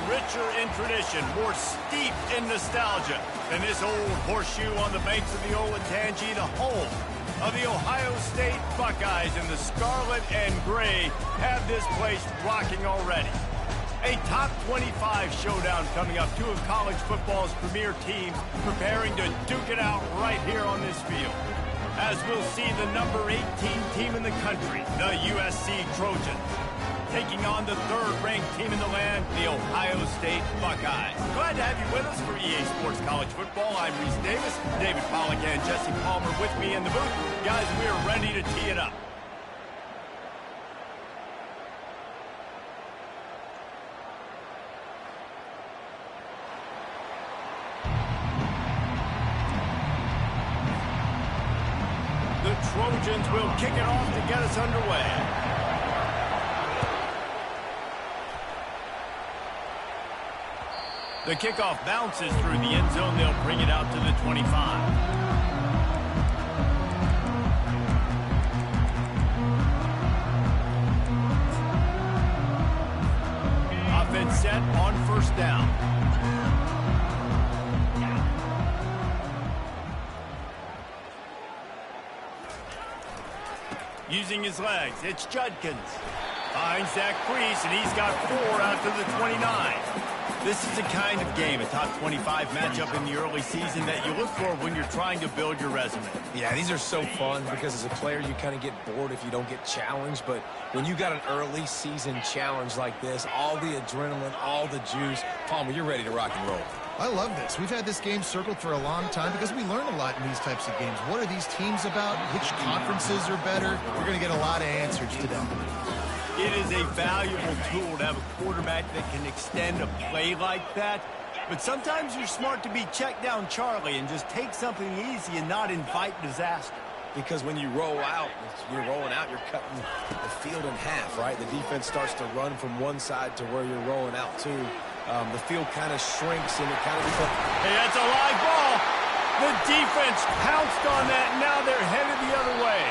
richer in tradition, more steeped in nostalgia than this old horseshoe on the banks of the Olentangy, the home of the Ohio State Buckeyes, and the scarlet and gray have this place rocking already. A top 25 showdown coming up. Two of college football's premier teams preparing to duke it out right here on this field. As we'll see the number 18 team in the country, the USC Trojans, taking on the third-ranked team in the land, the Ohio State Buckeyes. Glad to have you with us for EA Sports College Football. I'm Reese Davis, David Pollack and Jesse Palmer with me in the booth. Guys, we are ready to tee it up. The Trojans will kick it off to get us underway. The kickoff bounces through the end zone. They'll bring it out to the 25. Offense set on first down. Using his legs, it's Judkins. Finds that crease, and he's got 4 out to the 29. This is the kind of game, a top 25 matchup in the early season, that you look for when you're trying to build your resume. Yeah, these are so fun because as a player, you kind of get bored if you don't get challenged. But when you got an early season challenge like this, all the adrenaline, all the juice, Palmer, you're ready to rock and roll. I love this. We've had this game circled for a long time because we learn a lot in these types of games. What are these teams about? Which conferences are better? We're going to get a lot of answers today. It is a valuable tool to have a quarterback that can extend a play like that. But sometimes you're smart to be check down Charlie and just take something easy and not invite disaster. Because when you roll out, you're rolling out, you're cutting the field in half, right? The defense starts to run from one side to where you're rolling out to. The field kind of shrinks and it kind of becomes... Hey, that's a live ball. The defense pounced on that, and now they're headed the other way.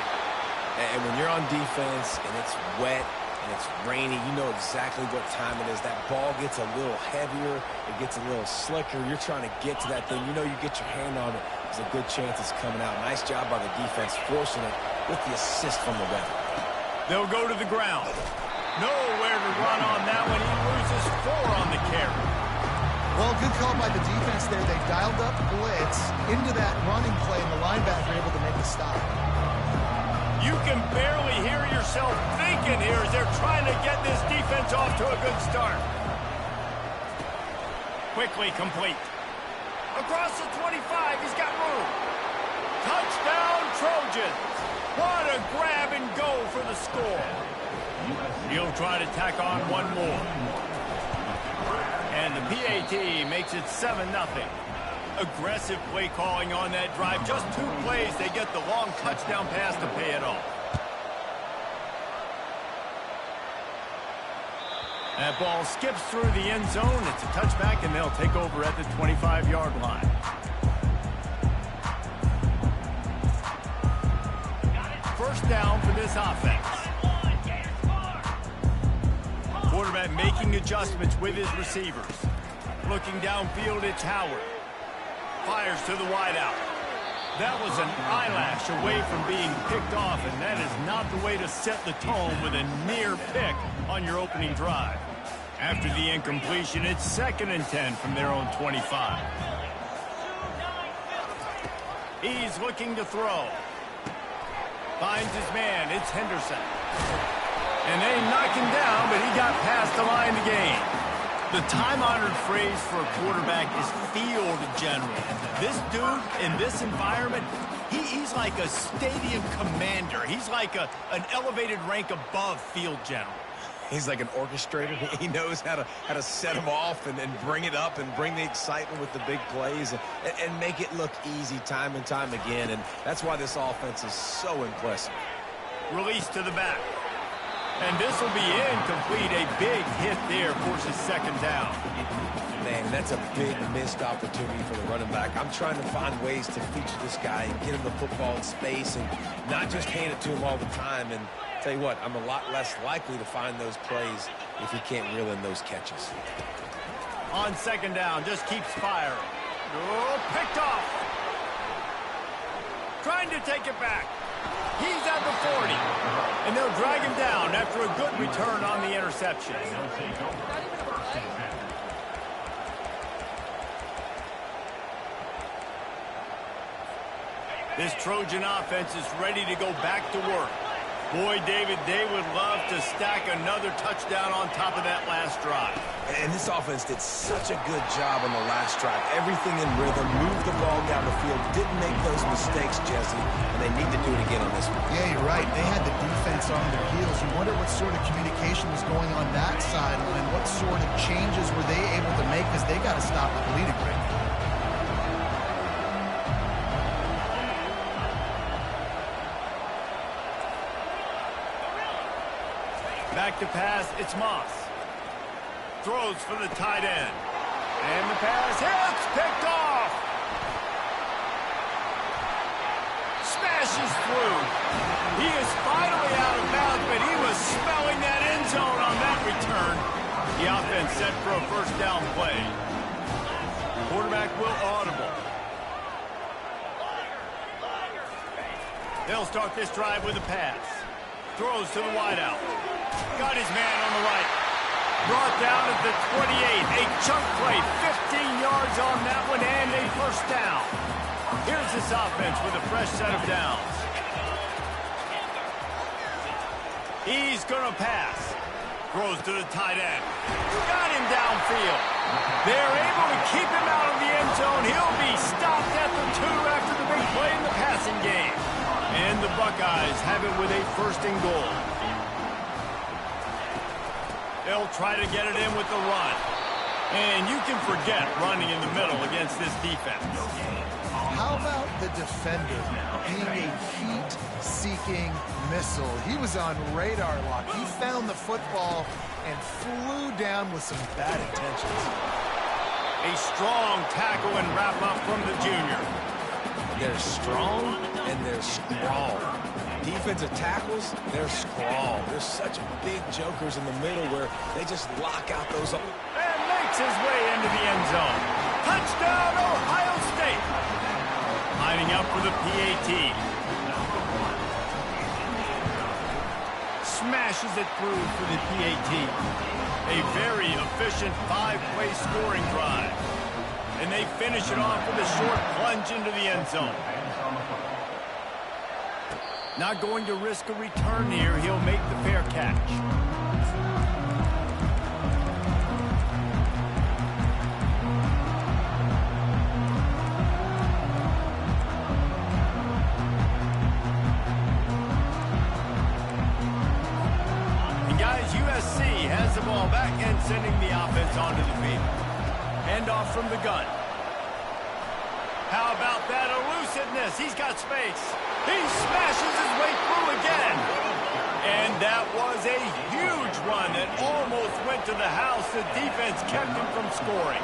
And when you're on defense and it's wet and it's rainy, you know exactly what time it is. That ball gets a little heavier. It gets a little slicker. You're trying to get to that thing. You know you get your hand on it. There's a good chance it's coming out. Nice job by the defense forcing it with the assist from the ref. They'll go to the ground. Nowhere to run on that one. He loses 4 on the carry. Well, good call by the defense there. They dialed up blitz into that running play, and the linebacker able to make the stop. You can barely hear yourself thinking here as they're trying to get this defense off to a good start. Quickly complete. Across the 25, he's got room. Touchdown, Trojans. What a grab and go for the score. He'll try to tack on one more. And the PAT makes it 7-0. Aggressive play calling on that drive. Just 2 plays, they get the long touchdown pass to pay it off. That ball skips through the end zone. It's a touchback, and they'll take over at the 25-yard line. First down for this offense. Quarterback making adjustments with his receivers. Looking downfield, it's Howard. Fires to the wideout. That was an eyelash away from being picked off, and that is not the way to set the tone with a near pick on your opening drive. After the incompletion, it's 2nd and 10 from their own 25. He's looking to throw. Finds his man. It's Henderson. And they knock him down, but he got past the line to gain. The time-honored phrase for a quarterback is field general. This dude, in this environment, he's like a stadium commander. He's like an elevated rank above field general. He's like an orchestrator. He knows how to set them off and bring it up and bring the excitement with the big plays and make it look easy time and time again. And that's why this offense is so impressive. Release to the back. And this will be incomplete. A big hit there forces 2nd down. Man, that's a big missed opportunity for the running back. I'm trying to find ways to feature this guy and get him the football in space and not just hand it to him all the time. And tell you what, I'm a lot less likely to find those plays if he can't reel in those catches. On second down, just keeps firing. Oh, picked off. Trying to take it back. He's at the 40. And they'll drag him down after a good return on the interception. This Trojan offense is ready to go back to work. Boy, David, they would love to stack another touchdown on top of that last drive. And this offense did such a good job on the last drive. Everything in rhythm, moved the ball down the field, didn't make those mistakes, Jesse, and they need to do it again on this one. Yeah, you're right. They had the defense on their heels. You wonder what sort of communication was going on that sideline. What sort of changes were they able to make, because they got to stop the bleeding right now. Back to pass, it's Moss. Throws for the tight end. And the pass hits, picked off. Smashes through. He is finally out of bounds, but he was smelling that end zone on that return. The offense set for a first down play. Quarterback will audible. They'll start this drive with a pass. Throws to the wideout. Got his man on the right. Brought down at the 28. A chunk play, 15 yards on that one, and a first down. Here's this offense with a fresh set of downs. He's going to pass. Throws to the tight end. Got him downfield. They're able to keep him out of the end zone. He'll be stopped at the 2 after the big play in the passing game. And the Buckeyes have it with a first and goal. They'll try to get it in with the run. And you can forget running in the middle against this defense. How about the defender being a heat-seeking missile? He was on radar lock. He found the football and flew down with some bad intentions. A strong tackle and wrap-up from the junior. They're strong and they're strong. Defensive tackles, they're strong. They're such big jokers in the middle where they just lock out those. And makes his way into the end zone. Touchdown, Ohio State. Lining up for the PAT. Smashes it through for the PAT. A very efficient 5-play scoring drive. And they finish it off with a short plunge into the end zone. Not going to risk a return here. He'll make the fair catch. And guys, USC has the ball back and sending the offense onto the field. Handoff from the gun. How about that elusiveness? He's got space. He smashes his way through again. And that was a huge run that almost went to the house. The defense kept him from scoring.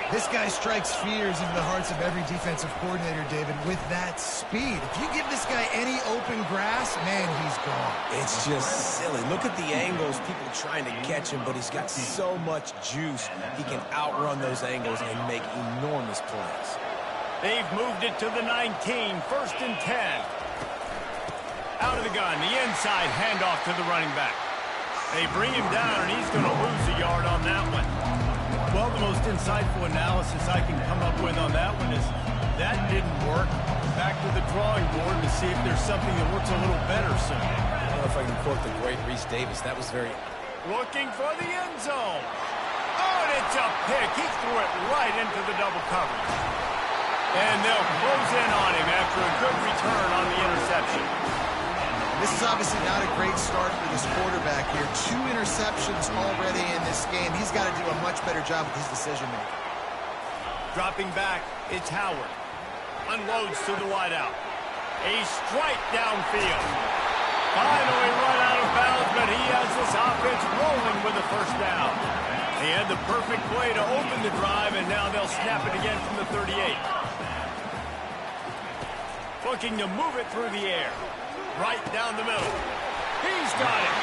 This guy strikes fears into the hearts of every defensive coordinator, David, with that speed. If you give this guy any open grass, man, he's gone. It's just silly. Look at the angles, people trying to catch him, but he's got so much juice. He can outrun those angles and make enormous plays. They've moved it to the 19, first and 10. Out of the gun, the inside handoff to the running back. They bring him down, and he's going to lose a yard on that one. Well, the most insightful analysis I can come up with on that one is that didn't work. Back to the drawing board to see if there's something that works a little better soon. I don't know if I can quote the great Reese Davis. That was very... Looking for the end zone. Oh, and it's a pick. He threw it right into the double coverage. And they'll close in on him after a good return on the interception. This is obviously not a great start for this quarterback here. 2 interceptions already in this game. He's got to do a much better job with his decision-making. Dropping back, it's Howard. Unloads to the wideout. A strike downfield. Finally run out of bounds, but he has this offense rolling with a first down. He had the perfect play to open the drive, and now they'll snap it again from the 38. Looking to move it through the air. Right down the middle. He's got it.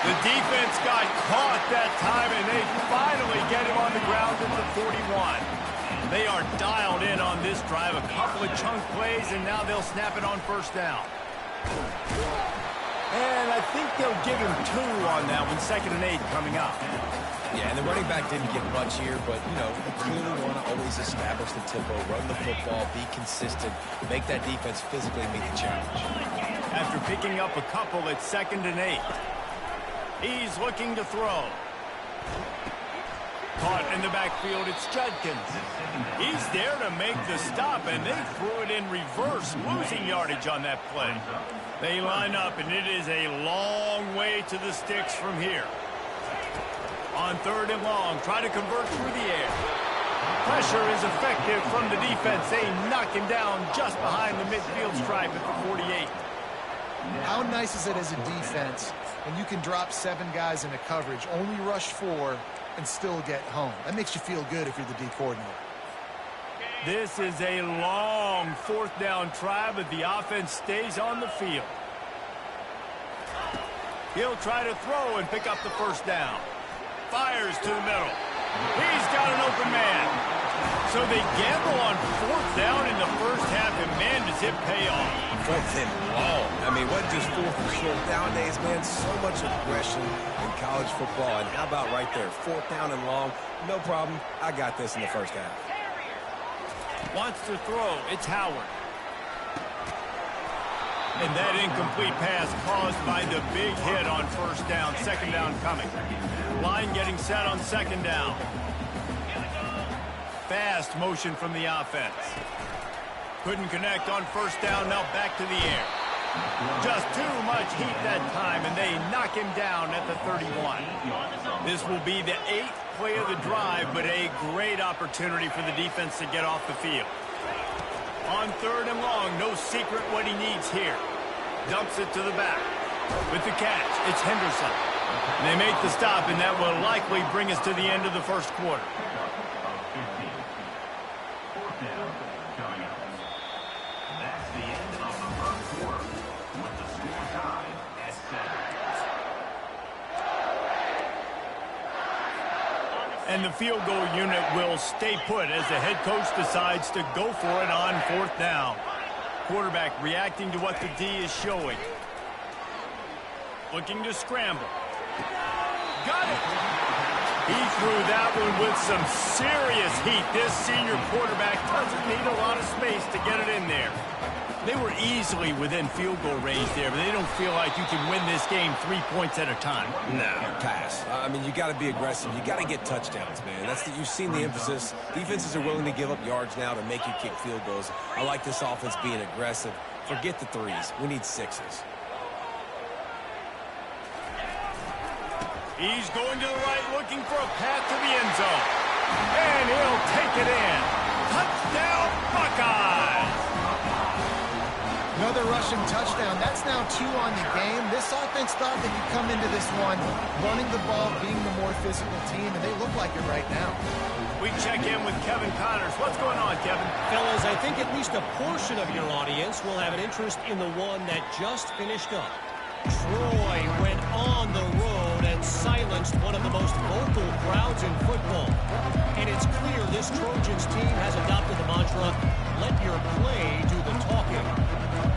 The defense got caught that time, and they finally get him on the ground at the 41. They are dialed in on this drive. A couple of chunk plays, and now they'll snap it on first down. And I think they'll give him 2 on that one, 2nd and 8 coming up. Yeah, and the running back didn't get much here, but, you know, you clearly want to always establish the tempo, run the football, be consistent, make that defense physically meet the challenge. After picking up a couple, it's 2nd and 8. He's looking to throw. Caught in the backfield, it's Judkins. He's there to make the stop, and they threw it in reverse, losing yardage on that play. They line up, and it is a long way to the sticks from here. On 3rd and long, try to convert through the air. Pressure is effective from the defense. They knock him down just behind the midfield stripe at the 48. How nice is it as a defense when you can drop 7 guys in a coverage, only rush 4, and still get home? That makes you feel good if you're the D coordinator. This is a long 4th down try, but the offense stays on the field. He'll try to throw and pick up the 1st down. Fires to the middle. He's got an open man. So they gamble on 4th down in the first half, and man, does it pay off. 4th and long. I mean, what just 4th and short? Nowadays, man, so much aggression in college football. And how about right there? 4th down and long. No problem. I got this in the first half. Wants to throw. It's Howard. And that incomplete pass caused by the big hit on 1st down. 2nd down coming. Line getting set on 2nd down. Fast motion from the offense. Couldn't connect on 1st down. Now back to the air. Just too much heat that time, and they knock him down at the 31. This will be the 8th play of the drive, but a great opportunity for the defense to get off the field. On 3rd and long, no secret what he needs here. Dumps it to the back. With the catch, it's Henderson. They make the stop, and that will likely bring us to the end of the first quarter. And the field goal unit will stay put as the head coach decides to go for it on 4th down. Quarterback reacting to what the D is showing. Looking to scramble. Got it! He threw that one with some serious heat. This senior quarterback doesn't need a lot of space to get it in there. They were easily within field goal range there, but they don't feel like you can win this game 3 points at a time. No, pass. I mean, you got to be aggressive. You got to get touchdowns, man. You've seen the emphasis. Defenses are willing to give up yards now to make you kick field goals. I like this offense being aggressive. Forget the 3s. We need 6s. He's going to the right, looking for a path to the end zone. And he'll take it in. Touchdown, Buckeyes! Another rushing touchdown. That's now 2 on the game. This offense thought they could come into this one running the ball, being the more physical team, and they look like it right now. We check in with Kevin Connors. What's going on, Kevin? Fellas, I think at least a portion of your audience will have an interest in the one that just finished up. Troy went on the road and silenced one of the most vocal crowds in football. And it's clear this Trojans team has adopted the mantra, let your play do the talking.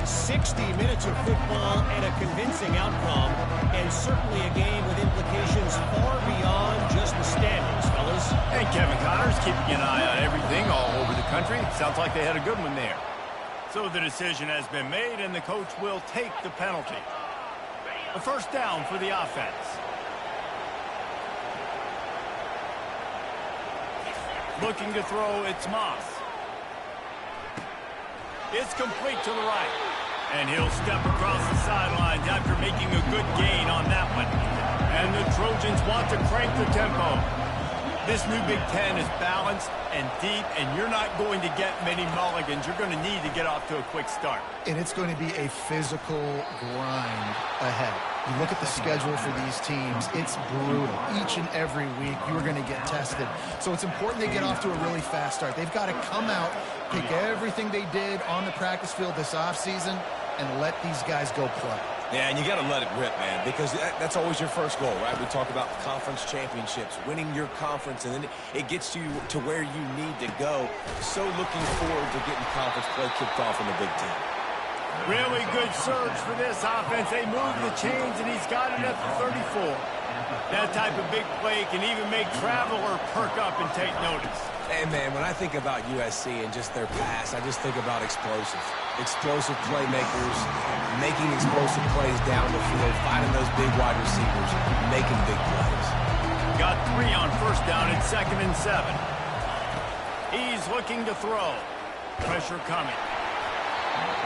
60 minutes of football and a convincing outcome, and certainly a game with implications far beyond just the standings, fellas. And Kevin Connors keeping an eye on everything all over the country. Sounds like they had a good one there. So the decision has been made, and the coach will take the penalty. A 1st down for the offense. Looking to throw, it's Moss. It's complete to the right. And he'll step across the sidelines after making a good gain on that one. And the Trojans want to crank the tempo. This new Big Ten is balanced and deep, and you're not going to get many mulligans. You're going to need to get off to a quick start. And it's going to be a physical grind ahead. You look at the schedule for these teams, it's brutal. Each and every week, you are going to get tested. So it's important they get off to a really fast start. They've got to come out take everything they did on the practice field this offseason and let these guys go play. Yeah, and you got to let it rip, man, because that's always your first goal, right? We talk about conference championships, winning your conference, and then it gets you to where you need to go. So looking forward to getting conference play kicked off in the Big Ten. Really good surge for this offense. They move the chains, and he's got it at the 34. That type of big play can even make Traveler perk up and take notice. And, man, when I think about USC and just their pass, I just think about explosive. Explosive playmakers, making explosive plays down the field, finding those big wide receivers, making big plays. Got 3 on first down and 2nd and 7. He's looking to throw. Pressure coming.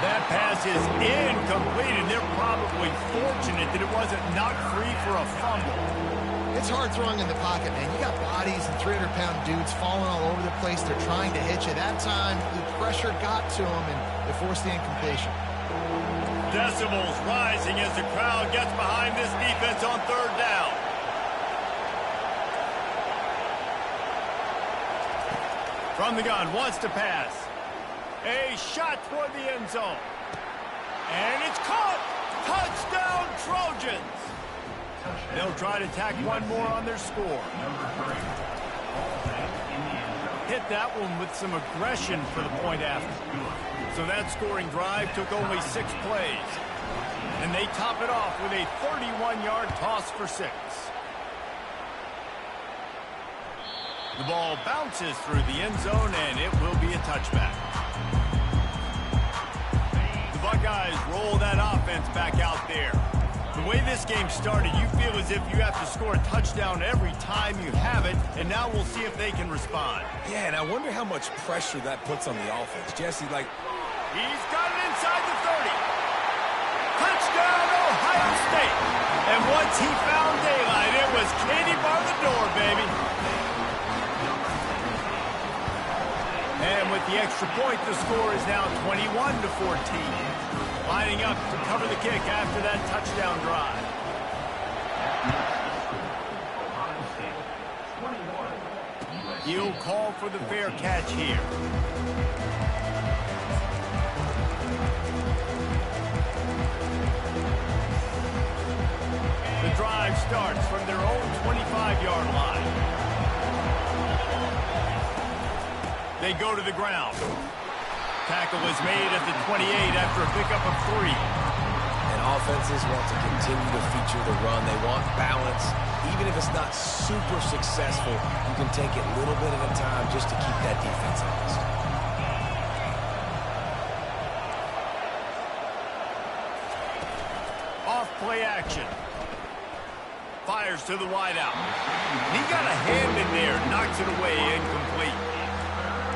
That pass is incomplete, and they're probably fortunate that it wasn't knocked free for a fumble. It's hard throwing in the pocket, man. You got bodies and 300-pound dudes falling all over the place. They're trying to hit you. That time, the pressure got to them, and they forced the incompletion. Decibels rising as the crowd gets behind this defense on 3rd down. From the gun, wants to pass. A shot toward the end zone. And it's caught! Touchdown, Trojans! They'll try to tack one more on their score. Hit that one with some aggression for the point after. So that scoring drive took only 6 plays. And they top it off with a 31-yard toss for 6. The ball bounces through the end zone, and it will be a touchback. The Buckeyes roll that offense back out there. The way this game started, you feel as if you have to score a touchdown every time you have it, and now we'll see if they can respond. Yeah, and I wonder how much pressure that puts on the offense. Jesse, like... He's got it inside the 30. Touchdown, Ohio State. And once he found daylight, it was Katie bar the door, baby. And with the extra point, the score is now 21-14. Lining up to cover the kick after that touchdown drive. He'll call for the fair catch here. The drive starts from their own 25-yard line. They go to the ground. Tackle is made at the 28 after a pickup of 3. And offenses want to continue to feature the run. They want balance. Even if it's not super successful, you can take it little bit at a time just to keep that defense honest. Off play action. Fires to the wideout. He got a hand in there, knocks it away, incomplete.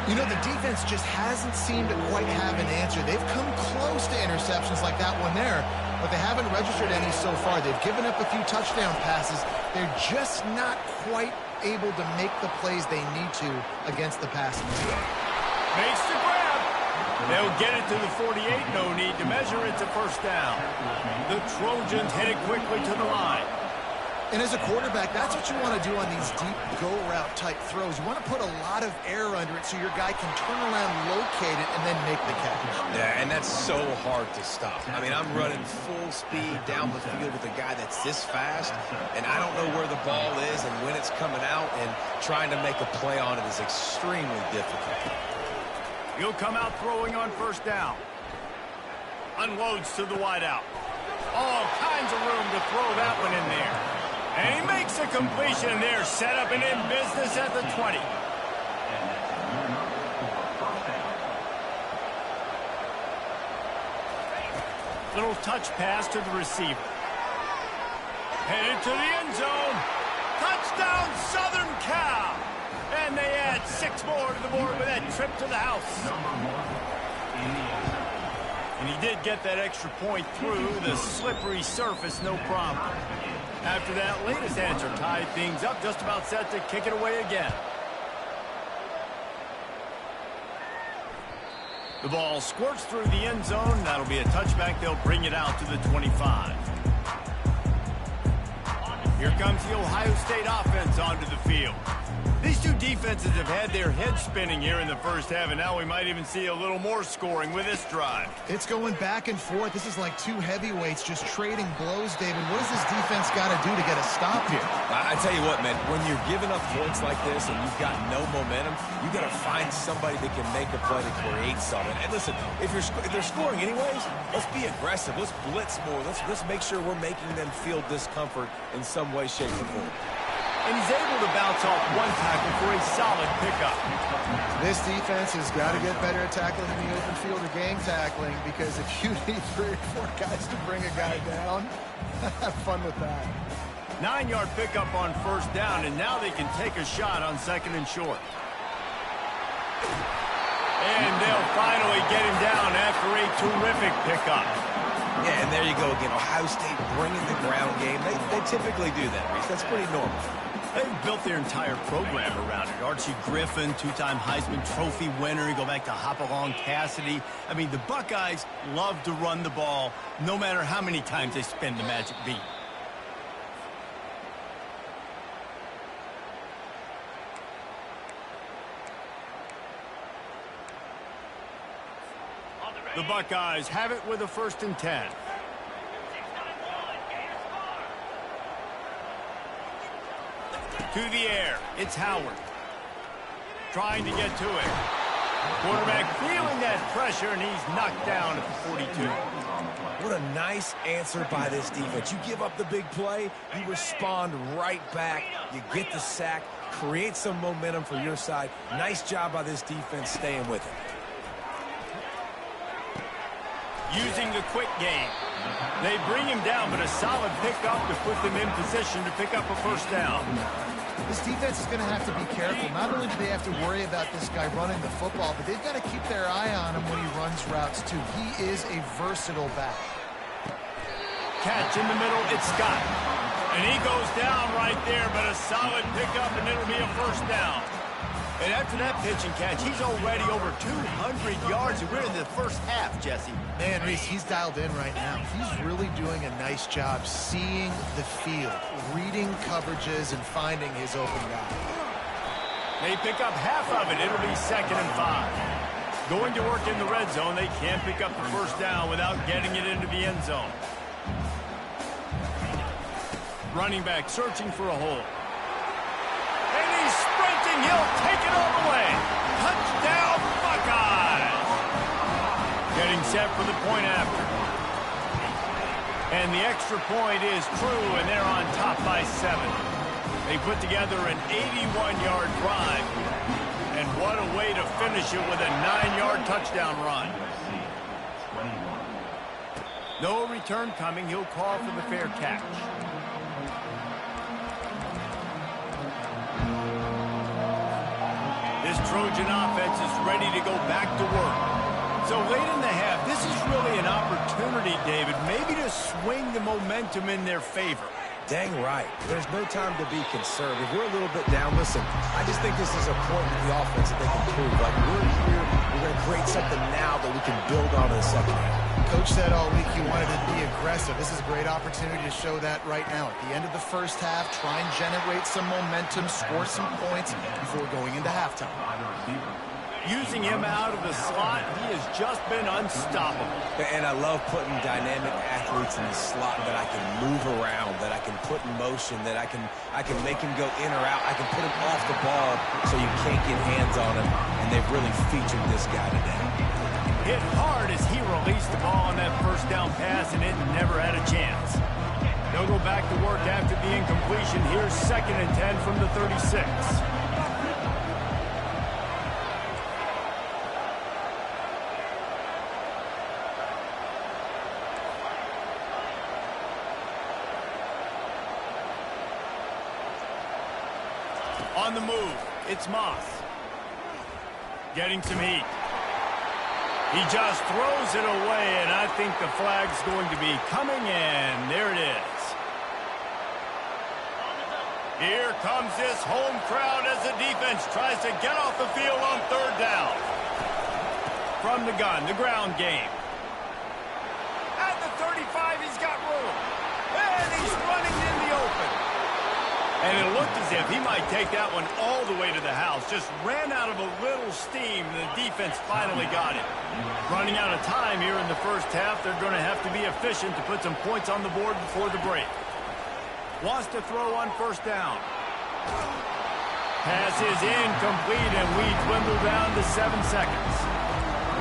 You know, the defense just hasn't seemed to quite have an answer. They've come close to interceptions like that one there, but they haven't registered any so far. They've given up a few touchdown passes. They're just not quite able to make the plays they need to against the passing game. Makes the grab. They'll get it to the 48. No need to measure. It's a first down. The Trojans headed quickly to the line. And as a quarterback, that's what you want to do on these deep go-route type throws. You want to put a lot of air under it so your guy can turn around, locate it, and then make the catch. Yeah, and that's so hard to stop. I mean, I'm running full speed down the field with a guy that's this fast, and I don't know where the ball is and when it's coming out, and trying to make a play on it is extremely difficult. He'll come out throwing on first down. Unloads to the wideout. All kinds of room to throw that one in there. And he makes a completion there, set up and in business at the 20. Little touch pass to the receiver. Headed to the end zone. Touchdown, Southern Cal. And they add 6 more to the board with that trip to the house. And he did get that extra point through the slippery surface, no problem. After that latest answer tied things up, just about set to kick it away again. The ball squirts through the end zone. That'll be a touchback. They'll bring it out to the 25. Here comes the Ohio State offense onto the field. These two defenses have had their heads spinning here in the first half, and now we might even see a little more scoring with this drive. It's going back and forth. This is like two heavyweights just trading blows, David. What does this defense got to do to get a stop here? I tell you what, man, when you're giving up points like this and you've got no momentum, you got to find somebody that can make a play to create something. And listen, if they're scoring anyways, let's be aggressive. Let's blitz more. Let's make sure we're making them feel discomfort in some way, shape, or form. And he's able to bounce off one tackle for a solid pickup. This defense has got to get better at tackling in the open field or gang tackling, because if you need 3 or 4 guys to bring a guy down, have fun with that. 9-yard pickup on first down, and now they can take a shot on 2nd and short. And they'll finally get him down after a terrific pickup. Yeah, and there you go again. Ohio State bringing the ground game. They typically do that, Reese. That's pretty normal. They've built their entire program around it. Archie Griffin, 2-time Heisman Trophy winner. You go back to Hopalong Cassidy. I mean, the Buckeyes love to run the ball no matter how many times they spin the magic beat. The Buckeyes have it with a 1st and 10. To the air, it's Howard. Trying to get to it. Quarterback feeling that pressure, and he's knocked down at the 42. What a nice answer by this defense. You give up the big play, you respond right back, you get the sack, create some momentum for your side. Nice job by this defense staying with it. Using the quick game. They bring him down, but a solid pickup to put them in position to pick up a 1st down. This defense is going to have to be careful. Not only do they have to worry about this guy running the football, but they've got to keep their eye on him when he runs routes, too. He is a versatile back. Catch in the middle, it's Scott. And he goes down right there, but a solid pickup, and it'll be a 1st down. And after that pitch and catch, he's already over 200 yards, and we're in the first half, Jesse. Man, Reese, he's dialed in right now. He's really doing a nice job seeing the field, reading coverages, and finding his open guy. They pick up half of it. It'll be 2nd and 5. Going to work in the red zone. They can't pick up the 1st down without getting it into the end zone. Running back searching for a hole. And he's sprinting. He'll take it all the way. Touchdown, Buckeyes. Getting set for the point after. And the extra point is true, and they're on top by 7. They put together an 81-yard drive. And what a way to finish it with a 9-yard touchdown run. No return coming. He'll call for the fair catch. This Trojan offense is ready to go back to work. So late in the half, this is really an opportunity, David, maybe to swing the momentum in their favor. Dang right. There's no time to be conservative. We're a little bit down. Listen, I just think this is a point in the offense that they can prove. Like, we're here, we're going to create something now that we can build on in the second half. Coach said all week he wanted to be aggressive. This is a great opportunity to show that right now. At the end of the first half, try and generate some momentum, score some points before going into halftime. Using him out of the slot, he has just been unstoppable. And I love putting dynamic athletes in the slot that I can move around, that I can put in motion, that I can make him go in or out. I can put him off the ball so you can't get hands on him, and they've really featured this guy today. Hit hard as he released the ball on that 1st down pass, and it never had a chance. They'll go back to work after the incompletion. Here's 2nd and 10 from the 36. On the move, it's Moss. Getting some heat. He just throws it away, and I think the flag's going to be coming in. There it is. Here comes this home crowd as the defense tries to get off the field on 3rd down. From the gun, the ground game. At the 35, he's got room. And he's running in the open. And it looked as if he might take that one all the way to the house. Just ran out of a little steam, and the defense finally got it. Running out of time here in the first half, they're going to have to be efficient to put some points on the board before the break. Wants to throw on first down. Pass is incomplete, and we dwindle down to 7 seconds.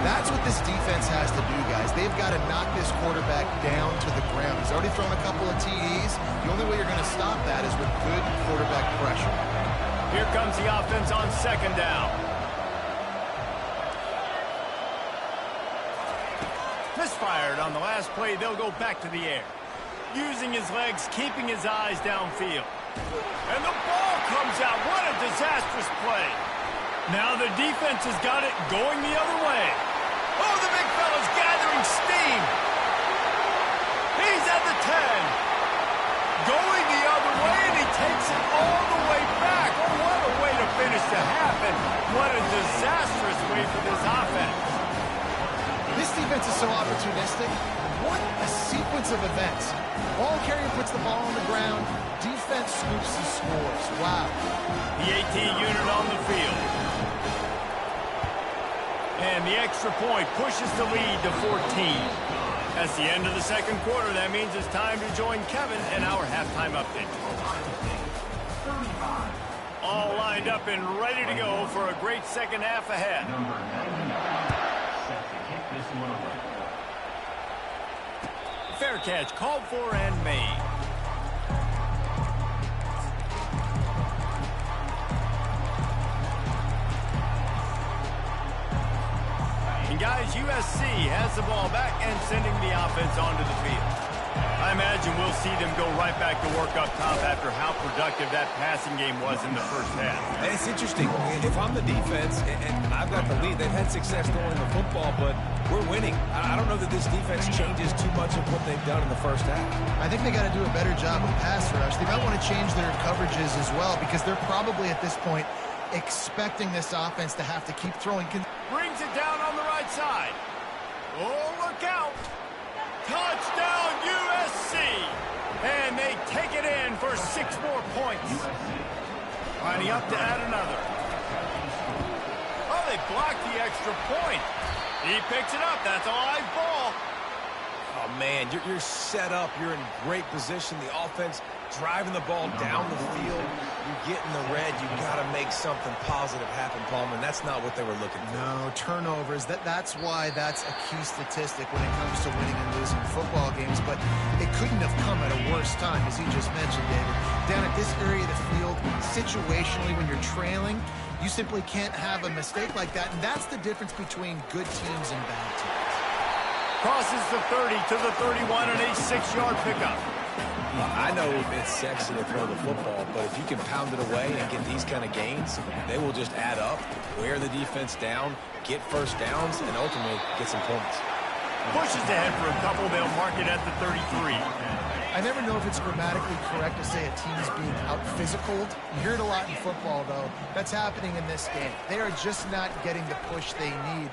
That's what this defense has to do, guys. They've got to knock this quarterback down to the ground. He's already thrown a couple of TDs. The only way you're going to stop that is with good quarterback pressure. Here comes the offense on second down. Misfired on the last play. They'll go back to the air. Using his legs, keeping his eyes downfield. And the ball comes out. What a disastrous play. Now the defense has got it going the other way. Oh, the big fella's gathering steam. He's at the 10. Going the other way, and he takes it all the way back. Oh, what a way to finish the half, and what a disastrous way for this offense. This defense is so opportunistic. What a sequence of events. Ball carrier puts the ball on the ground. Defense scoops and scores. Wow. The AT unit on the field. And the extra point pushes the lead to 14. That's the end of the second quarter. That means it's time to join Kevin in our halftime update. All lined up and ready to go for a great second half ahead. Fair catch called for and made. And guys, USC has the ball back and sending the offense onto the field. I imagine we'll see them go right back to work up top after how productive that passing game was in the first half. And it's interesting. If I'm the defense and I've got the lead, they've had success throwing the football, but we're winning. I don't know that this defense changes too much of what they've done in the first half. I think they got to do a better job of pass rush. They might want to change their coverages as well because they're probably at this point expecting this offense to have to keep throwing. Brings it down on the right side. Oh, look out. Touchdown, USC. And they take it in for 6 more points. Lining up to add another. Oh, they blocked the extra point. He picks it up. That's a live ball. Oh, man, you're set up. You're in great position. The offense driving the ball down the field. You get in the red. You got to make something positive happen, Palmer, and that's not what they were looking for. No, turnovers. That's why that's a key statistic when it comes to winning and losing football games, but it couldn't have come at a worse time, as you just mentioned, David. Down at this area of the field, situationally, when you're trailing, you simply can't have a mistake like that, and that's the difference between good teams and bad teams. Crosses the 30 to the 31 and a 6-yard pickup. I know it's sexy to throw the football, but if you can pound it away and get these kind of gains, they will just add up, wear the defense down, get first downs, and ultimately get some points. Pushes ahead for a couple. They'll mark it at the 33. I never know if it's grammatically correct to say a team's being out-physicaled. You hear it a lot in football, though. That's happening in this game. They are just not getting the push they need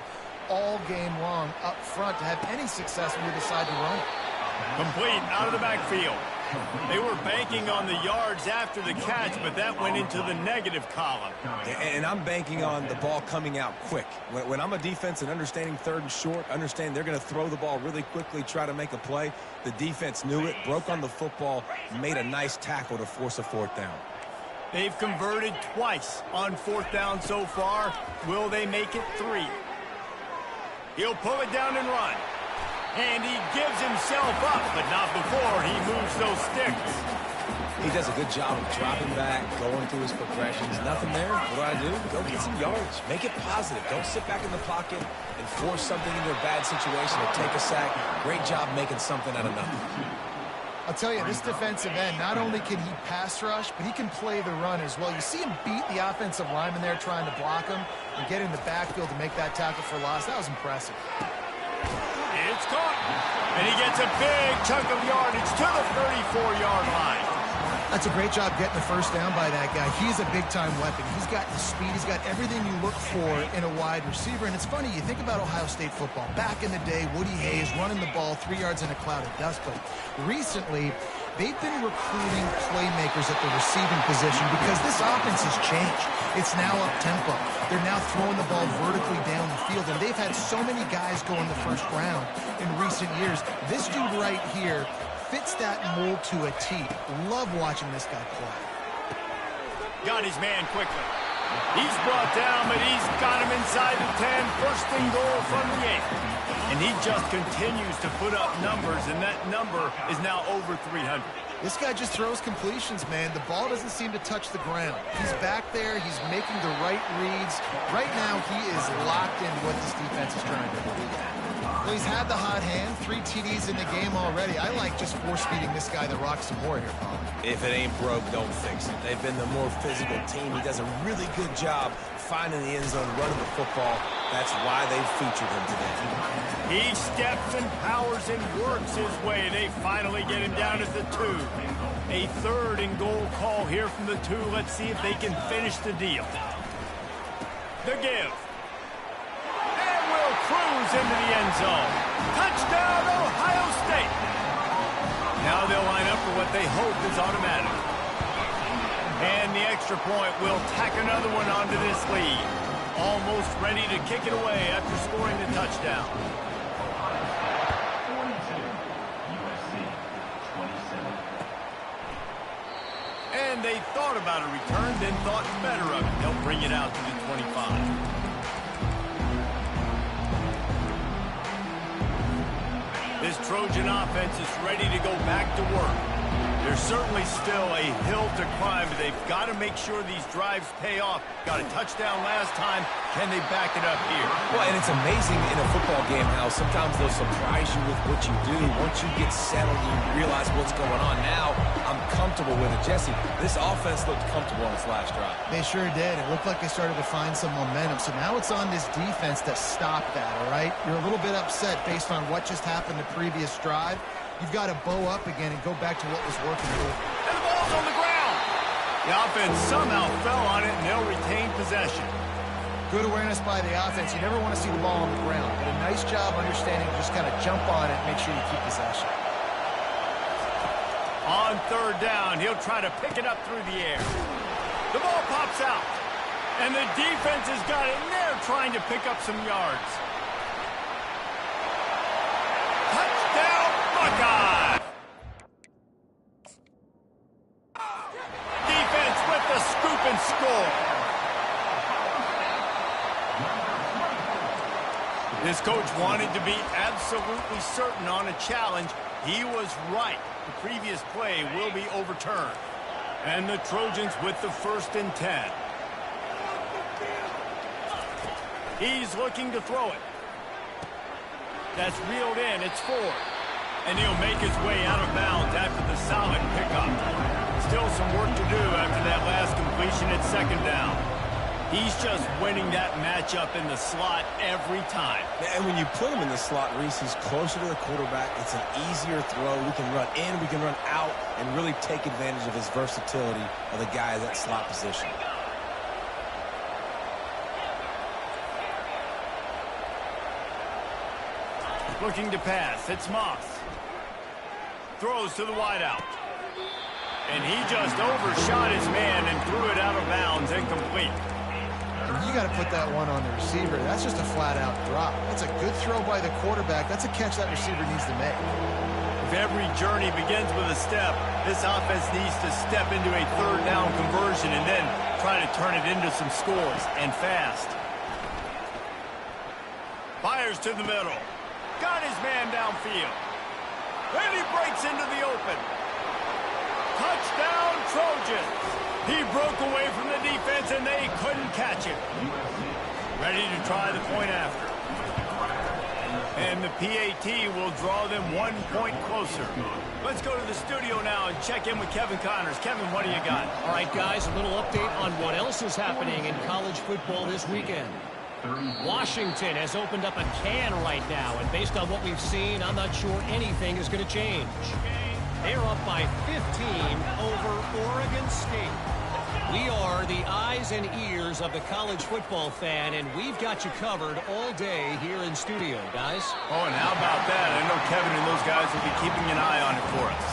all game long up front to have any success when you decide to run it. Complete out of the backfield. They were banking on the yards after the catch, but that went into the negative column. And I'm banking on the ball coming out quick. When I'm a defense and understanding third and short, understand they're going to throw the ball really quickly, try to make a play. The defense knew it, broke on the football, made a nice tackle to force a 4th down. They've converted twice on 4th down so far. Will they make it 3? He'll pull it down and run. And he gives himself up, but not before he moves those sticks. He does a good job of dropping back, going through his progressions. Nothing there. What do? Go get some yards. Make it positive. Don't sit back in the pocket and force something into a bad situation or take a sack. Great job making something out of nothing. I'll tell you, this defensive end, not only can he pass rush, but he can play the run as well. You see him beat the offensive lineman there trying to block him and get in the backfield to make that tackle for loss. That was impressive. It's caught. And he gets a big chunk of yardage to the 34-yard line. That's a great job getting the first down by that guy. He's a big-time weapon. He's got the speed. He's got everything you look for in a wide receiver. And it's funny, you think about Ohio State football. Back in the day, Woody Hayes running the ball 3 yards in a cloud of dust. But recently, they've been recruiting playmakers at the receiving position because this offense has changed. It's now up-tempo. They're now throwing the ball vertically down the field. And they've had so many guys go in the first round in recent years. This dude right here fits that mold to a T. Love watching this guy play. Got his man quickly. He's brought down, but he's got him inside the 10. First and goal from the 8. And he just continues to put up numbers, and that number is now over 300. This guy just throws completions, man. The ball doesn't seem to touch the ground. He's back there. He's making the right reads. Right now, he is locked into what this defense is trying to do. Well, he's had the hot hand, 3 TDs in the game already. I like just force-feeding this guy the rock some more here, Paul. If it ain't broke, don't fix it. They've been the more physical team. He does a really good job finding the end zone, running the football. That's why they featured him today. He steps and powers and works his way. They finally get him down at the 2. A 3rd and goal call here from the 2. Let's see if they can finish the deal. The give. Cruise into the end zone. Touchdown, Ohio State. Now they'll line up for what they hope is automatic. And the extra point will tack another one onto this lead. Almost ready to kick it away after scoring the touchdown. And they thought about a return, then thought better of it. They'll bring it out to the 25. This Trojan offense is ready to go back to work. There's certainly still a hill to climb, but they've got to make sure these drives pay off. Got a touchdown last time. Can they back it up here? Well, and it's amazing in a football game how sometimes they'll surprise you with what you do. Once you get settled, you realize what's going on. Now, I'm comfortable with it. Jesse, this offense looked comfortable on its last drive. They sure did. It looked like they started to find some momentum. So now it's on this defense to stop that, all right? You're a little bit upset based on what just happened the previous drive. You've got to bow up again and go back to what was working for you. And the ball's on the ground. The offense somehow fell on it, and they'll retain possession. Good awareness by the offense. You never want to see the ball on the ground, but a nice job understanding to just kind of jump on it and make sure you keep possession. On 3rd down, he'll try to pick it up through the air. The ball pops out, and the defense has got it in there trying to pick up some yards. Touchdown, Buckeye! Defense with the scoop and score. This coach wanted to be absolutely certain on a challenge. He was right. The previous play will be overturned. And the Trojans with the 1st and 10. He's looking to throw it. That's reeled in. It's 4. And he'll make his way out of bounds after the solid pickup. Still some work to do after that last completion at 2nd down. He's just winning that matchup in the slot every time. And when you put him in the slot, Reese, he's closer to the quarterback. It's an easier throw. We can run in, we can run out, and really take advantage of his versatility of the guy at that slot position. Looking to pass. It's Moss. Throws to the wideout. And he just overshot his man and threw it out of bounds, incomplete. You got to put that one on the receiver. That's just a flat-out drop. That's a good throw by the quarterback. That's a catch that receiver needs to make. If every journey begins with a step, this offense needs to step into a 3rd down conversion and then try to turn it into some scores, and fast. Fires to the middle. Got his man downfield. And he breaks into the open. Touchdown, Trojans. He broke away from the defense, and they couldn't catch him. Ready to try the point after. And the PAT will draw them 1 point closer. Let's go to the studio now and check in with Kevin Connors. Kevin, what do you got? All right, guys, a little update on what else is happening in college football this weekend. Washington has opened up a can right now, and based on what we've seen, I'm not sure anything is going to change. They're up by 15 over Oregon State. We are the eyes and ears of the college football fan, and we've got you covered all day here in studio, guys. Oh, and how about that? I know Kevin and those guys will be keeping an eye on it for us.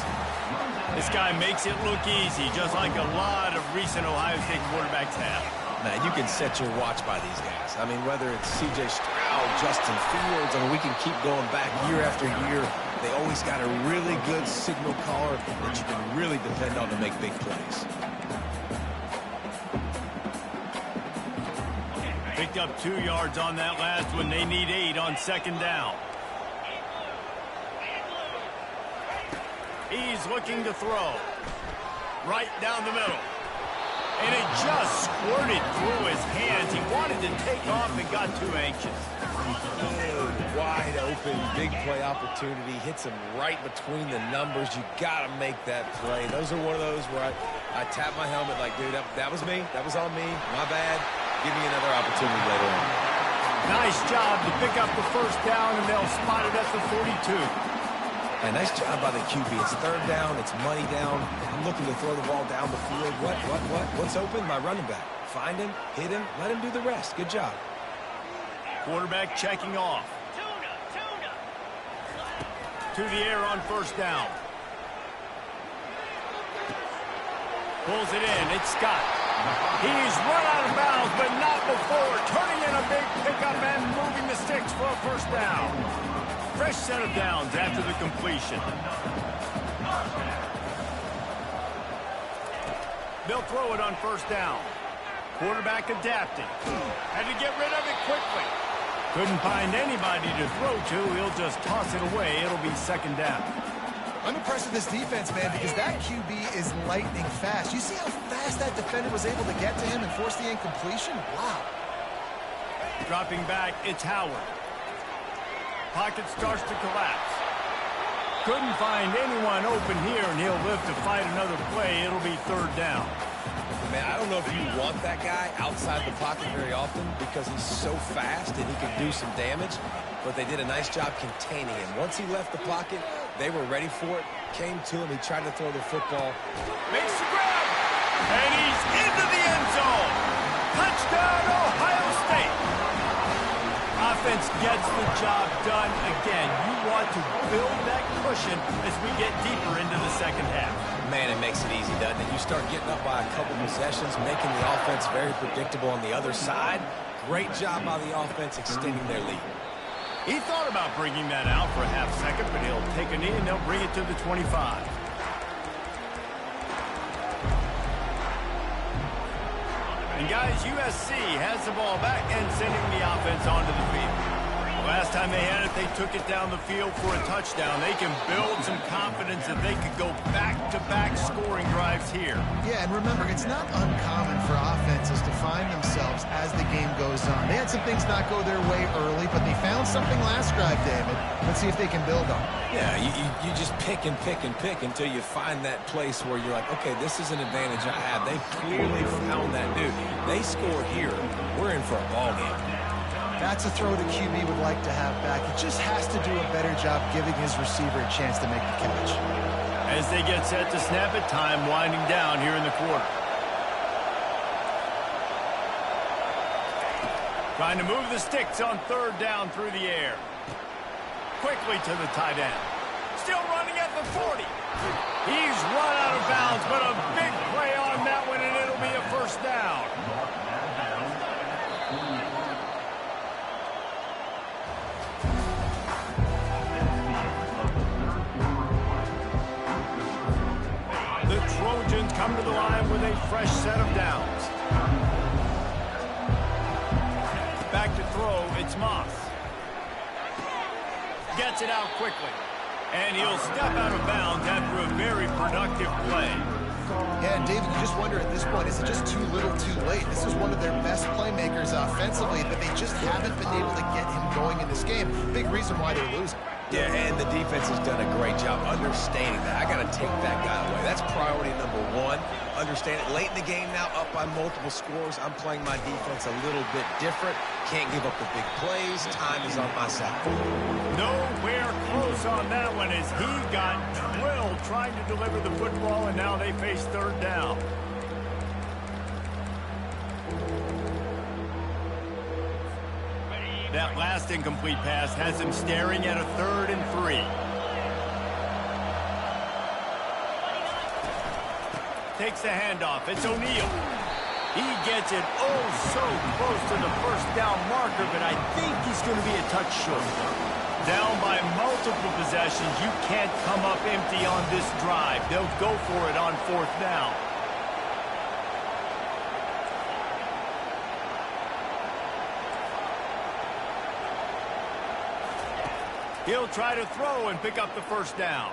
This guy makes it look easy, just like a lot of recent Ohio State quarterbacks have. Now, you can set your watch by these guys. I mean, whether it's C.J. Stroud, Justin Fields, I mean, we can keep going back year after year. They always got a really good signal caller that you can really depend on to make big plays. Picked up 2 yards on that last one. They need 8 on second down. He's looking to throw. Right down the middle. And it just squirted through his hands. He wanted to take off and got too anxious. Wide open, big play opportunity. Hits him right between the numbers. You got to make that play. Those are one of those where I tap my helmet like, dude, that was me. That was on me. My bad. Give me another opportunity later on. Nice job to pick up the first down, and they'll spot it at the 42. And nice job by the QB. It's third down. It's money down. I'm looking to throw the ball down the field. What's open? My running back. Find him, hit him, let him do the rest. Good job. Quarterback checking off. To the air on first down. Pulls it in. It's Scott. He's run out of bounds, but not before. Turning in a big pickup and moving the sticks for a first down. Fresh set of downs after the completion. They'll throw it on first down. Quarterback adapting. Had to get rid of it quickly. Couldn't find anybody to throw to. He'll just toss it away. It'll be second down. I'm impressed with this defense, man, because that QB is lightning fast. You see how fast that defender was able to get to him and force the incompletion? Wow. Dropping back, it's Howard. Pocket starts to collapse. Couldn't find anyone open here, and he'll live to fight another play. It'll be third down. Man, I don't know if you want that guy outside the pocket very often because he's so fast and he can do some damage, but they did a nice job containing him. Once he left the pocket, they were ready for it, came to him, he tried to throw the football. Makes the grab, and he's into the end zone. Touchdown, Ohio State. Offense gets the job done again. You want to build that cushion as we get deeper into the second half. Man, it makes it easy, doesn't it? You start getting up by a couple possessions, making the offense very predictable on the other side. Great job by the offense extending their lead. He thought about bringing that out for a half second, but he'll take a knee and they'll bring it to the 25. And guys, USC has the ball back and sending the offense onto the field. Last time they had it, they took it down the field for a touchdown. They can build some confidence that they could go back-to-back scoring drives here. Yeah, and remember, it's not uncommon for offenses to find themselves as the game goes on. They had some things not go their way early, but they found something last drive, David. Let's see if they can build on it. Yeah, you just pick and pick and pick until you find that place where you're like, okay, this is an advantage I have. They clearly found that dude. They score here, we're in for a ball game. That's a throw the QB would like to have back. He just has to do a better job giving his receiver a chance to make the catch. As they get set to snap it, time winding down here in the quarter. Trying to move the sticks on third down through the air. Quickly to the tight end. Still running at the 40. He's run out of bounds, but a big play on that one, and it'll be a first down. The Trojans come to the line with a fresh set of downs. Back to throw, it's Moss. Gets it out quickly. And he'll step out of bounds after a very productive play. Yeah, and David, you just wonder at this point, is it just too little too late? This is one of their best playmakers offensively, but they just haven't been able to get him going in this game. Big reason why they're losing. Yeah, and the defense has done a great job understanding that. I got to take that guy away. That's priority number one. Understand it. Late in the game now, up by multiple scores. I'm playing my defense a little bit different. Can't give up the big plays. Time is on my side. Nowhere close focus on that one as he got drilled trying to deliver the football, and now they face third down. That last incomplete pass has him staring at a 3rd and 3. Takes the handoff. It's O'Neal. He gets it oh so close to the first down marker, but I think he's going to be a touch short. Down by multiple possessions, you can't come up empty on this drive. They'll go for it on 4th down. He'll try to throw and pick up the first down.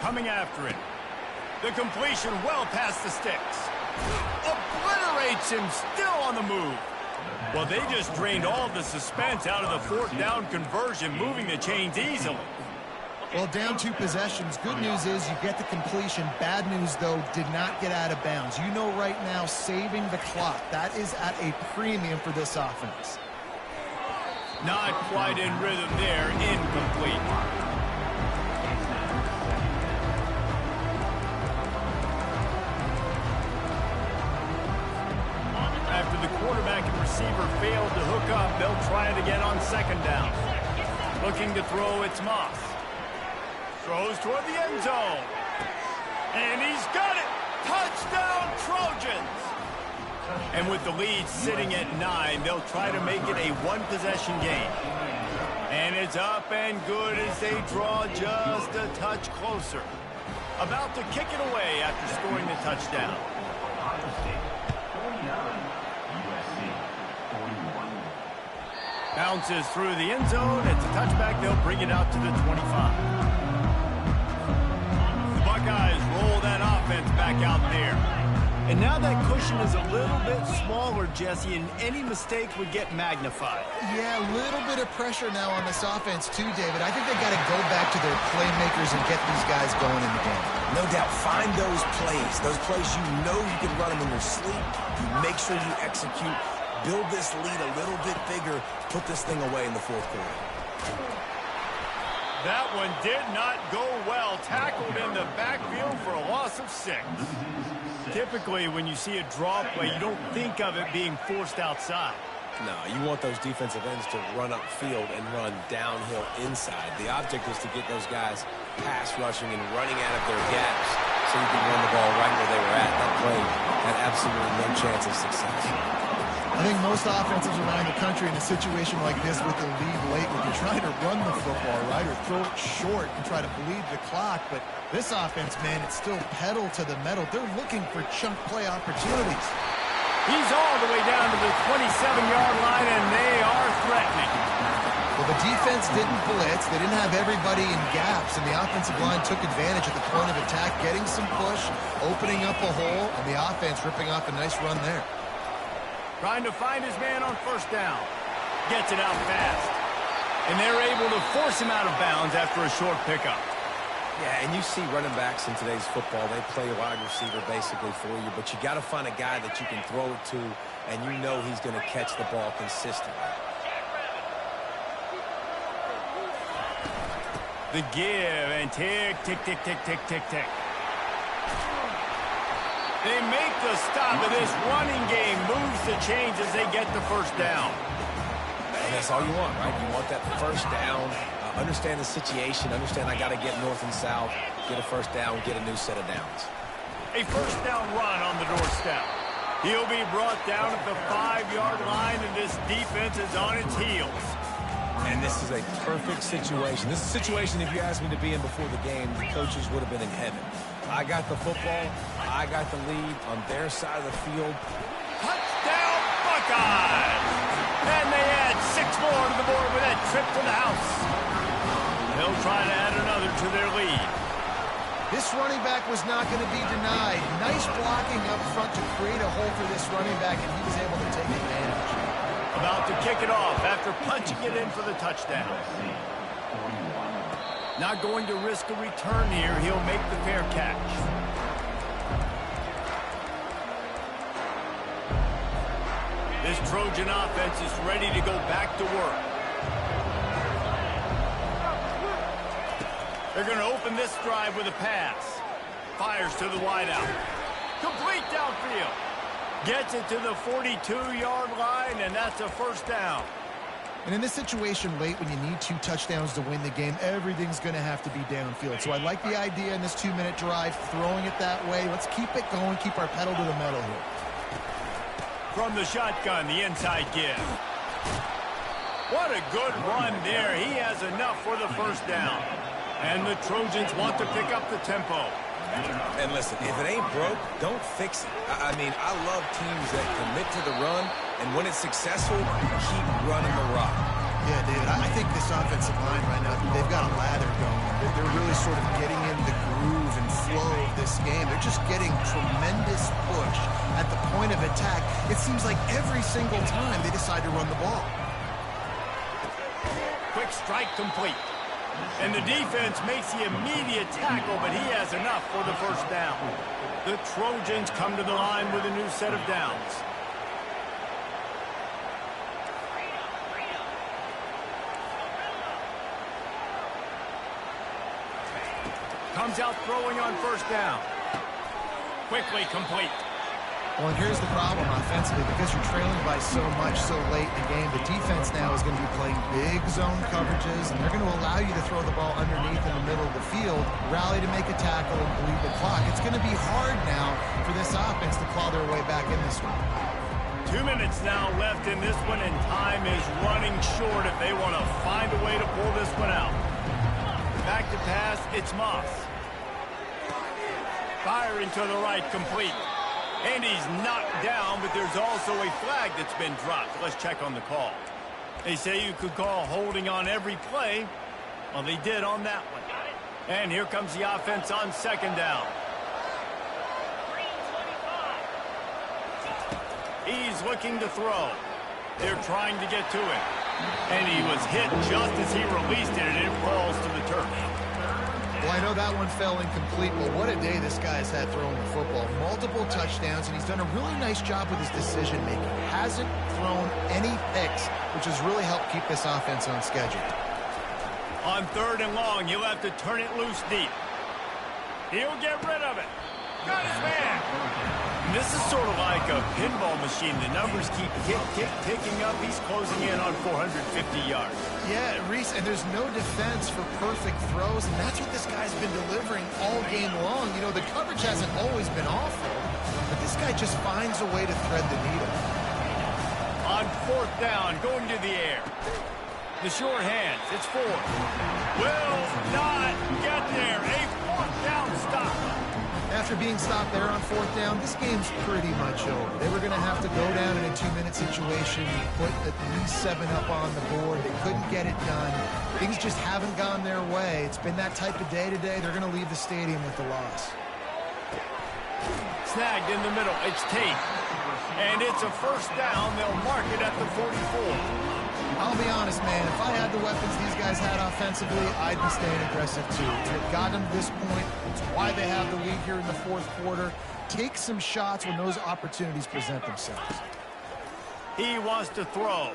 Coming after it. The completion well past the sticks. Obliterates him, still on the move. Well, they just drained all the suspense out of the 4th down conversion, moving the chains easily. Well, down 2 possessions. Good news is you get the completion. Bad news, though, did not get out of bounds. You know right now, saving the clock. That is at a premium for this offense. Not quite in rhythm there. Incomplete. After the quarterback and receiver failed to hook up, they'll try it again on 2nd down. Looking to throw, it's Moss. Throws toward the end zone. And he's got it! Touchdown, Trojans! And with the lead sitting at 9, they'll try to make it a 1-possession game. And it's up and good as they draw just a touch closer. About to kick it away after scoring the touchdown. Bounces through the end zone. It's a touchback. They'll bring it out to the 25. The Buckeyes roll that offense back out there. And now that cushion is a little bit smaller, Jesse, and any mistake would get magnified. Yeah, a little bit of pressure now on this offense too, David. I think they got to go back to their playmakers and get these guys going in the game. No doubt. Find those plays you know you can run them in your sleep. You make sure you execute. Build this lead a little bit bigger. Put this thing away in the 4th quarter. That one did not go well. Tackled in the backfield for a loss of 6. Typically, when you see a draw play, you don't think of it being forced outside. No, you want those defensive ends to run upfield and run downhill inside. The object is to get those guys pass rushing and running out of their gaps so you can run the ball right where they were at. That play had absolutely no chance of success. I think most offenses around the country in a situation like this with the lead late would be trying to run the football, right, or throw it short and try to bleed the clock. But this offense, man, it's still pedal to the metal. They're looking for chunk play opportunities. He's all the way down to the 27-yard line, and they are threatening. Well, the defense didn't blitz. They didn't have everybody in gaps, and the offensive line took advantage at the point of attack, getting some push, opening up a hole, and the offense ripping off a nice run there. Trying to find his man on 1st down. Gets it out fast. And they're able to force him out of bounds after a short pickup. Yeah, and you see running backs in today's football, they play wide receiver basically for you, but you got to find a guy that you can throw it to, and you know he's going to catch the ball consistently. The give, and tick, tick, tick, tick, tick, tick, tick. They make the stop, and this running game moves the chains as they get the 1st down. And that's all you want, right? You want that 1st down, understand the situation, understand I got to get north and south, get a 1st down, get a new set of downs. A 1st down run on the doorstep. He'll be brought down at the 5-yard line, and this defense is on its heels. And this is a perfect situation. This is a situation, if you asked me to be in before the game, the coaches would have been in heaven. I got the football. I got the lead on their side of the field. Touchdown, Buckeyes! And they add 6 more to the board with that trip to the house. They'll try to add another to their lead. This running back was not going to be denied. Nice blocking up front to create a hole for this running back, and he was able to take advantage. About to kick it off after punching it in for the touchdown. Not going to risk a return here. He'll make the fair catch. This Trojan offense is ready to go back to work. They're going to open this drive with a pass. Fires to the wideout. Complete downfield. Gets it to the 42-yard line, and that's a first down. And in this situation late when you need 2 touchdowns to win the game, everything's going to have to be downfield. So I like the idea in this 2-minute drive, throwing it that way. Let's keep it going, keep our pedal to the metal here. From the shotgun, the inside give. What a good run there. He has enough for the first down. And the Trojans want to pick up the tempo. And listen, if it ain't broke, don't fix it. I mean, I love teams that commit to the run, and when it's successful, keep running the rock. Yeah, David, I think this offensive line right now, they've got a lather going. They're really sort of getting in the groove and flow of this game. They're just getting tremendous push at the point of attack. It seems like every single time they decide to run the ball. Quick strike complete. And the defense makes the immediate tackle, but he has enough for the first down. The Trojans come to the line with a new set of downs. Comes out throwing on first down. Quickly complete. Well, and here's the problem offensively. Because you're trailing by so much so late in the game, the defense now is going to be playing big zone coverages, and they're going to allow you to throw the ball underneath in the middle of the field, rally to make a tackle, and bleed the clock. It's going to be hard now for this offense to claw their way back in this one. 2 minutes now left in this one, and time is running short if they want to find a way to pull this one out. Back to pass, it's Moss. Firing to the right, complete. And he's knocked down, but there's also a flag that's been dropped. Let's check on the call. They say you could call holding on every play. Well, they did on that one. And here comes the offense on second down. He's looking to throw. They're trying to get to him. And he was hit just as he released it, and it falls to the turf. Well, I know that one fell incomplete, but what a day this guy's had throwing the football. Multiple touchdowns, and he's done a really nice job with his decision-making. Hasn't thrown any picks, which has really helped keep this offense on schedule. On third and long, he'll have to turn it loose deep. He'll get rid of it. Got his man. This is sort of like a pinball machine. The numbers keep ticking up. He's closing in on 450 yards. Yeah, Reese, and there's no defense for perfect throws, and that's what this guy's been delivering all game long. You know, the coverage hasn't always been awful, but this guy just finds a way to thread the needle. On fourth down, going to the air. The short hands, it's fourth. Will not get there. A fourth down stop. After being stopped there on fourth down, this game's pretty much over. They were going to have to go down in a 2-minute situation, put at least 7 up on the board. They couldn't get it done. Things just haven't gone their way. It's been that type of day today. They're going to leave the stadium with the loss. Snagged in the middle. It's Tate. And it's a first down. They'll mark it at the 44. I'll be honest, man. If I had the weapons these guys had offensively, I'd be staying aggressive too. It got them to this point. It's why they have the lead here in the fourth quarter. Take some shots when those opportunities present themselves. He wants to throw.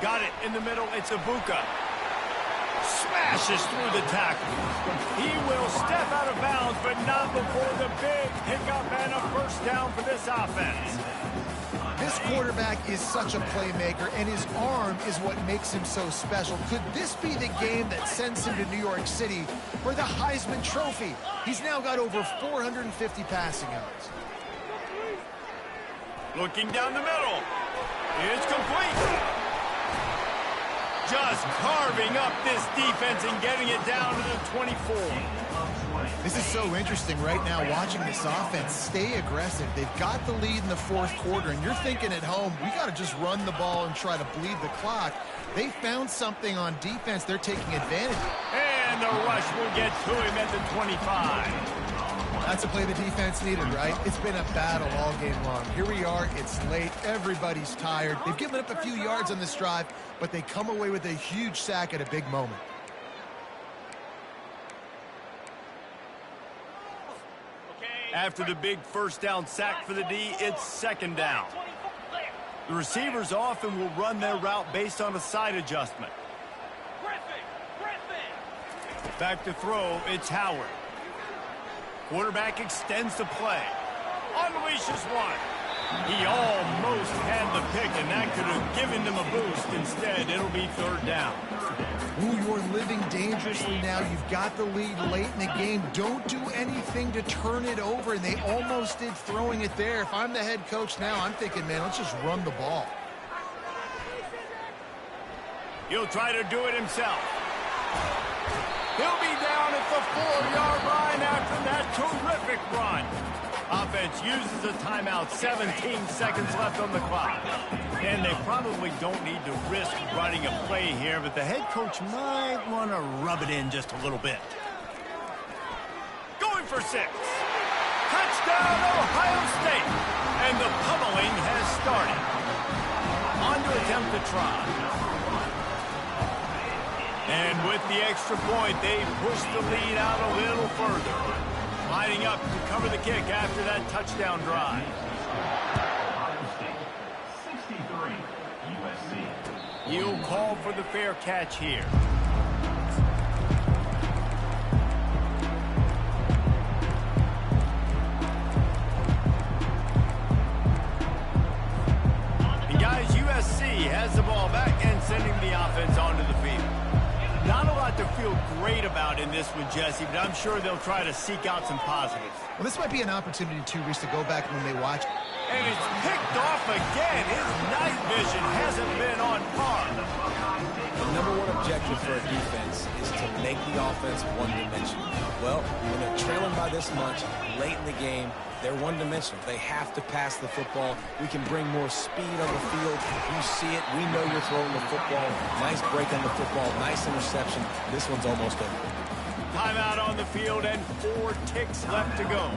Got it in the middle. It's Ibuka. Smashes through the tackle. He will step out of bounds, but not before the big pickup and a first down for this offense. This quarterback is such a playmaker, and his arm is what makes him so special. Could this be the game that sends him to New York City for the Heisman Trophy? He's now got over 450 passing yards. Looking down the middle. It's complete. Just carving up this defense and getting it down to the 24. This is so interesting right now, watching this offense stay aggressive. They've got the lead in the fourth quarter, and you're thinking at home, we got to just run the ball and try to bleed the clock. They found something on defense they're taking advantage of. And the rush will get to him at the 25. That's a play the defense needed, right? It's been a battle all game long. Here we are. It's late. Everybody's tired. They've given up a few yards on this drive, but they come away with a huge sack at a big moment. After the big first down sack for the D, it's second down. The receivers often will run their route based on a side adjustment. Back to throw, it's Howard. Quarterback extends the play. Unleashes one. He almost had the pick, and that could have given them a boost. Instead, it'll be third down. Ooh, you're living dangerously now. You've got the lead late in the game. Don't do anything to turn it over, and they almost did throwing it there. If I'm the head coach now, I'm thinking, man, let's just run the ball. He'll try to do it himself. He'll be down at the 4-yard line after that terrific run. Offense uses a timeout, 17 seconds left on the clock. And they probably don't need to risk running a play here, but the head coach might want to rub it in just a little bit. Going for 6. Touchdown, Ohio State. And the pummeling has started. On to attempt the try. And with the extra point, they push the lead out a little further. Lining up to cover the kick after that touchdown drive. 63, USC. He'll call for the fair catch here. And guys, USC has the ball back and sending the offense onto the field. Not a lot to feel great about in this one, Jesse, but I'm sure they'll try to seek out some positives. Well, this might be an opportunity, too, Reese, to go back when they watch. And it's picked off again. His night vision hasn't been on par. The number one objective for a defense is to make the offense one-dimensional. Well, when they're trailing by this much, late in the game, they're one-dimensional. They have to pass the football. We can bring more speed on the field. You see it. We know you're throwing the football. Nice break on the football. Nice interception. This one's almost over. Timeout on the field and 4 ticks left to go.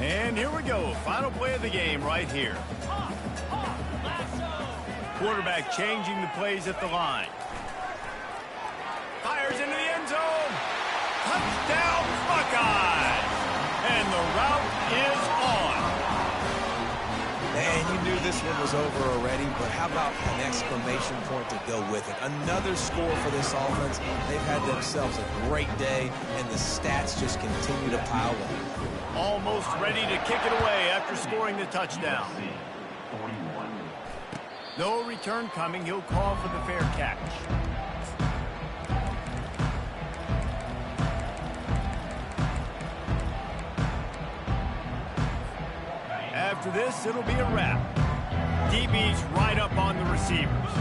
And here we go. Final play of the game right here. Quarterback changing the plays at the line. Fires into the end zone. Touchdown, Buckeyes! And the route is on. Man, you knew this one was over already, but how about an exclamation point to go with it? Another score for this offense. They've had themselves a great day, and the stats just continue to pile up. Almost ready to kick it away after scoring the touchdown. No return coming. He'll call for the fair catch. After this, it'll be a wrap. DB's right up on the receivers.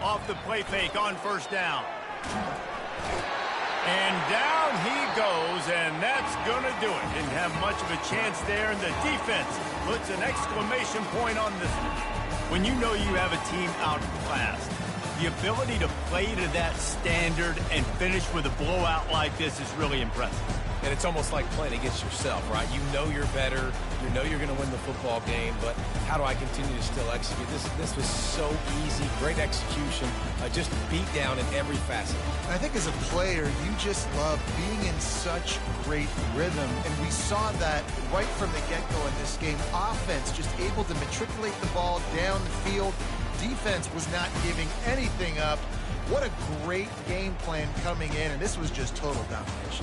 Off the play fake on first down. And down he goes, and that's going to do it. Didn't have much of a chance there, and the defense puts an exclamation point on this one. When you know you have a team outclassed, the ability to play to that standard and finish with a blowout like this is really impressive. And it's almost like playing against yourself, right? You know you're better. You know you're going to win the football game, but how do I continue to still execute? This was so easy. Great execution. Just beat down in every facet. I think as a player, you just love being in such great rhythm, and we saw that right from the get-go in this game. Offense just able to matriculate the ball down the field. Defense was not giving anything up. What a great game plan coming in, and this was just total domination.